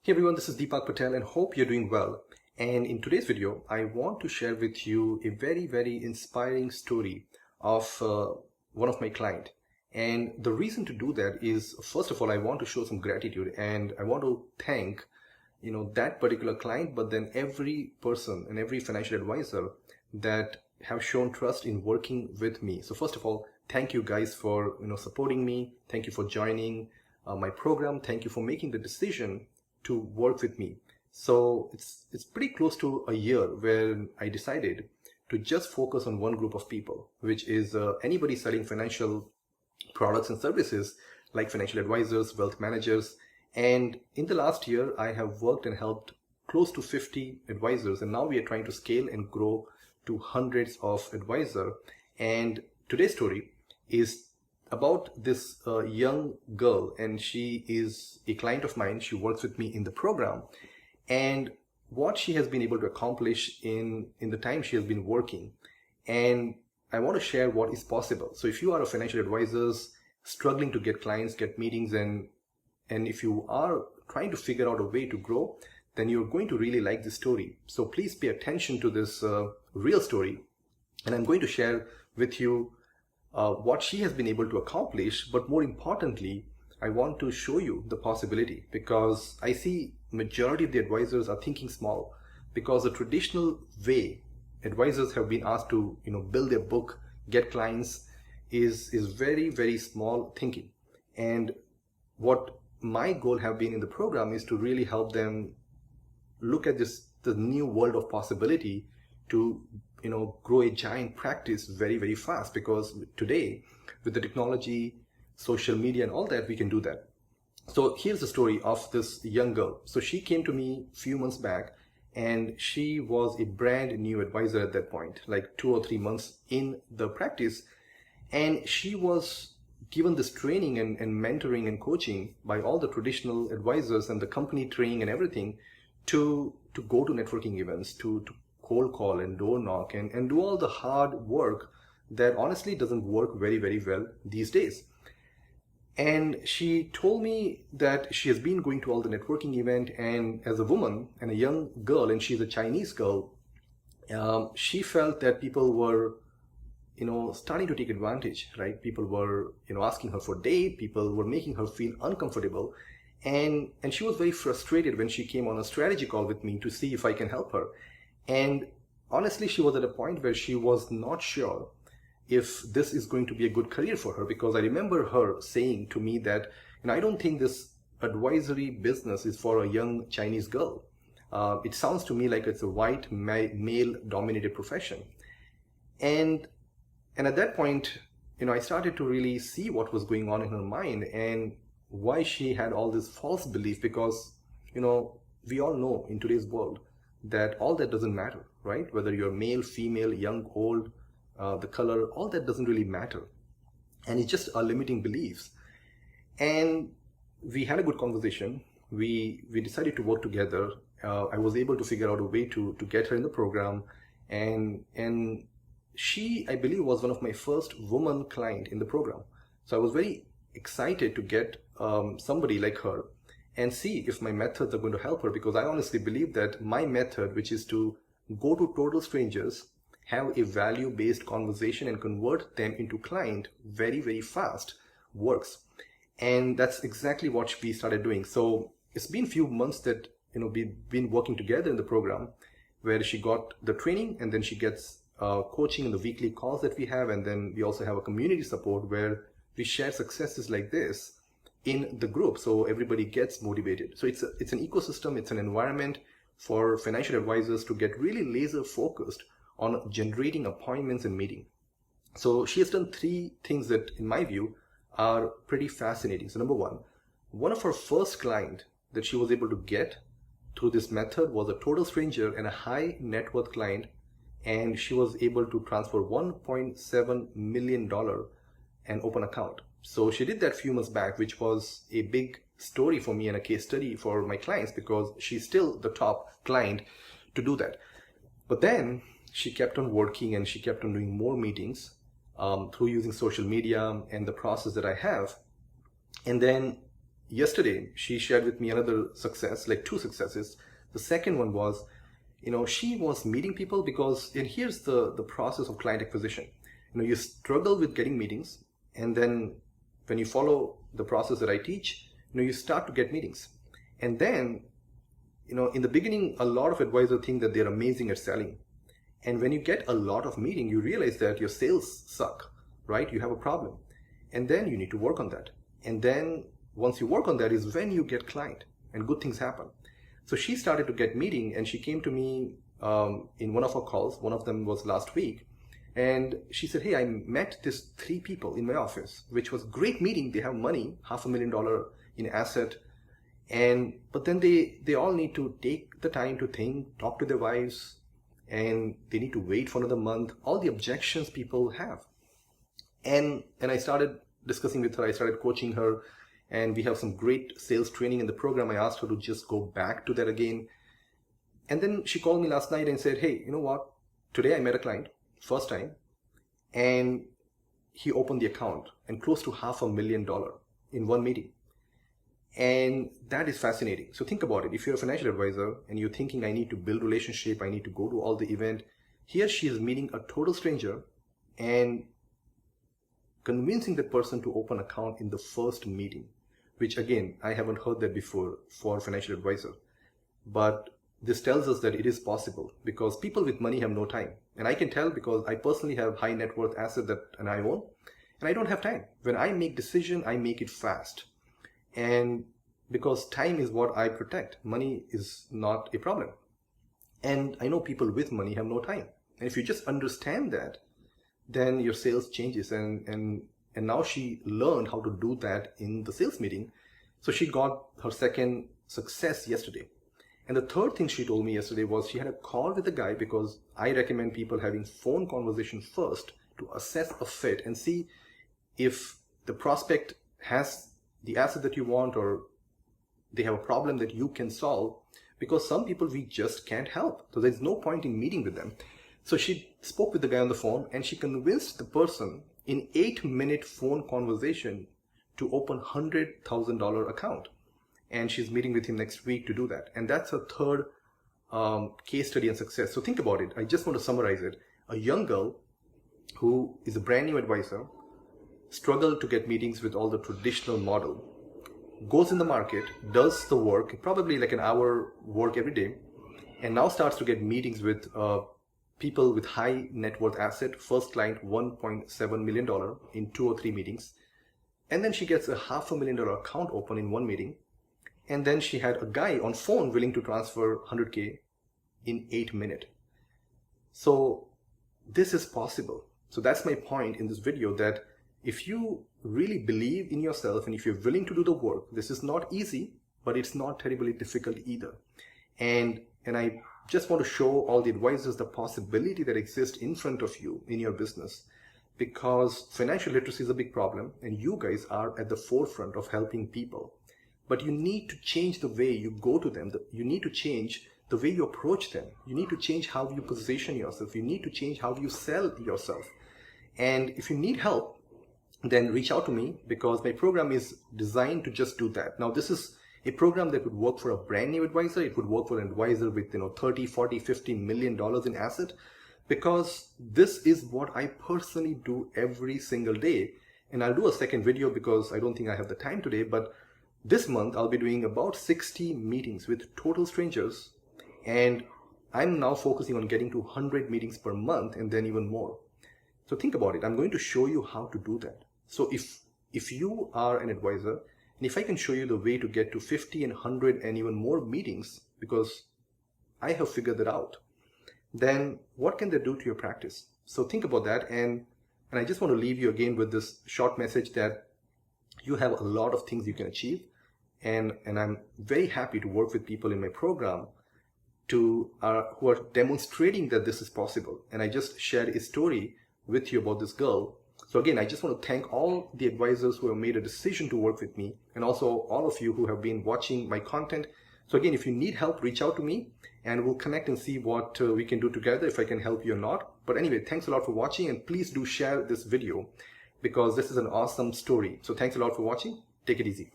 Hey everyone, this is Deepak Patel and hope you're doing well. And in today's video, I want to share with you a very inspiring story of one of my client. And the reason to do that is, first of all, I want to show some gratitude and I want to thank, that particular client, but then every person and every financial advisor that have shown trust in working with me. So first of all, thank you guys for, supporting me. Thank you for joining my program. Thank you for making the decision to work with me. So it's pretty close to a year where I decided to just focus on one group of people, which is anybody selling financial products and services like financial advisors, wealth managers. And in the last year, I have worked and helped close to 50 advisors. And now we are trying to scale and grow to hundreds of advisors. And today's story is about this young girl, and she is a client of mine. She works with me in the program, and what she has been able to accomplish in the time she has been working. And I want to share what is possible. So if you are a financial advisor struggling to get clients, get meetings, and if you are trying to figure out a way to grow, then you're going to really like this story. So please pay attention to this real story, and I'm going to share with you what she has been able to accomplish. But more importantly, I want to show you the possibility, because I see majority of the advisors are thinking small, because the traditional way advisors have been asked to build their book, get clients, is very small thinking. And what my goal have been in the program is to really help them look at the new world of possibility to grow a giant practice very fast, because today with the technology, social media and all that, we can do that. So here's the story of this young girl. So she came to me a few months back, and she was a brand new advisor at that point, like 2 or 3 months in the practice. And she was given this training and mentoring and coaching by all the traditional advisors and the company training and everything to go to networking events, to cold call and door knock and do all the hard work that honestly doesn't work very well these days. And she told me that she has been going to all the networking event, and as a woman and a young girl, and she's a Chinese girl, she felt that people were starting to take advantage, right? People were asking her for date, people were making her feel uncomfortable, and she was very frustrated when she came on a strategy call with me to see if I can help her. And honestly, she was at a point where she was not sure if this is going to be a good career for her, because I remember her saying to me that, I don't think this advisory business is for a young Chinese girl. It sounds to me like it's a white male dominated profession. And at that point, I started to really see what was going on in her mind and why she had all this false belief, because, we all know in today's world that all that doesn't matter, right? Whether you're male, female, young, old, the color, all that doesn't really matter. And it's just our limiting beliefs. And we had a good conversation. We decided to work together. I was able to figure out a way to get her in the program. And she, I believe, was one of my first woman client in the program. So I was very excited to get somebody like her and see if my methods are going to help her, because I honestly believe that my method, which is to go to total strangers, have a value-based conversation and convert them into client very fast, works. And that's exactly what we started doing. So it's been a few months that we've been working together in the program, where she got the training and then she gets coaching in the weekly calls that we have, and then we also have a community support where we share successes like this in the group, so everybody gets motivated. So it's an ecosystem, it's an environment for financial advisors to get really laser focused on generating appointments and meeting. So she has done 3 things that, in my view, are pretty fascinating. So number one of her first client that she was able to get through this method was a total stranger and a high net worth client, and she was able to transfer $1.7 million and open account. So she did that a few months back, which was a big story for me and a case study for my clients, because she's still the top client to do that. But then she kept on working and she kept on doing more meetings through using social media and the process that I have. And then yesterday she shared with me another success, like two successes. The second one was, she was meeting people because, and here's the process of client acquisition. You struggle with getting meetings, and then when you follow the process that I teach, you start to get meetings. And then, in the beginning, a lot of advisors think that they're amazing at selling. And when you get a lot of meeting, you realize that your sales suck, right? You have a problem. And then you need to work on that. And then once you work on that is when you get client and good things happen. So she started to get meeting, and she came to me in one of our calls. One of them was last week. And she said, hey, I met these 3 people in my office, which was great meeting. They have money, $500,000 in asset. But then they all need to take the time to think, talk to their wives, and they need to wait for another month. All the objections people have. And I started discussing with her. I started coaching her, and we have some great sales training in the program. I asked her to just go back to that again. And then she called me last night and said, hey, you know what? Today I met a client, first time, and he opened the account and close to $500,000 in one meeting. And that is fascinating. So think about it. If you're a financial advisor and you're thinking, I need to build relationship, I need to go to all the event, here she is meeting a total stranger and convincing the person to open account in the first meeting, which again, I haven't heard that before for financial advisor. But this tells us that it is possible, because people with money have no time. And I can tell because I personally have high net worth asset and I own, and I don't have time. When I make decision, I make it fast. And because time is what I protect, money is not a problem. And I know people with money have no time. And if you just understand that, then your sales changes. And now she learned how to do that in the sales meeting. So she got her second success yesterday. And the third thing she told me yesterday was she had a call with the guy, because I recommend people having phone conversation first to assess a fit and see if the prospect has the asset that you want, or they have a problem that you can solve, because some people we just can't help. So there's no point in meeting with them. So she spoke with the guy on the phone, and she convinced the person in 8-minute phone conversation to open $100,000 account. And she's meeting with him next week to do that. And that's her third case study and success. So think about it. I just want to summarize it. A young girl who is a brand new advisor, struggled to get meetings with all the traditional model, goes in the market, does the work, probably like an hour work every day, and now starts to get meetings with people with high net worth asset. First client, $1.7 million in 2 or 3 meetings. And then she gets a $500,000 account open in one meeting. And then she had a guy on phone willing to transfer 100K in 8 minutes. So this is possible. So that's my point in this video, that if you really believe in yourself and if you're willing to do the work, this is not easy, but it's not terribly difficult either. And I just want to show all the advisors the possibility that exists in front of you in your business, because financial literacy is a big problem and you guys are at the forefront of helping people. But you need to change the way you go to them. You need to change the way you approach them. You need to change how you position yourself. You need to change how you sell yourself. And if you need help, then reach out to me, because my program is designed to just do that. Now, this is a program that would work for a brand new advisor. It would work for an advisor with 30, 40, $50 million in asset, because this is what I personally do every single day. And I'll do a second video because I don't think I have the time today, but this month I'll be doing about 60 meetings with total strangers, and I'm now focusing on getting to 100 meetings per month and then even more. So think about it. I'm going to show you how to do that. So if you are an advisor, and if I can show you the way to get to 50 and 100 and even more meetings, because I have figured that out, then what can that do to your practice? So think about that. And I just want to leave you again with this short message that you have a lot of things you can achieve. And I'm very happy to work with people in my program who are demonstrating that this is possible. And I just shared a story with you about this girl. So again, I just want to thank all the advisors who have made a decision to work with me, and also all of you who have been watching my content. So again, if you need help, reach out to me and we'll connect and see what we can do together, if I can help you or not. But anyway, thanks a lot for watching, and please do share this video because this is an awesome story. So thanks a lot for watching. Take it easy.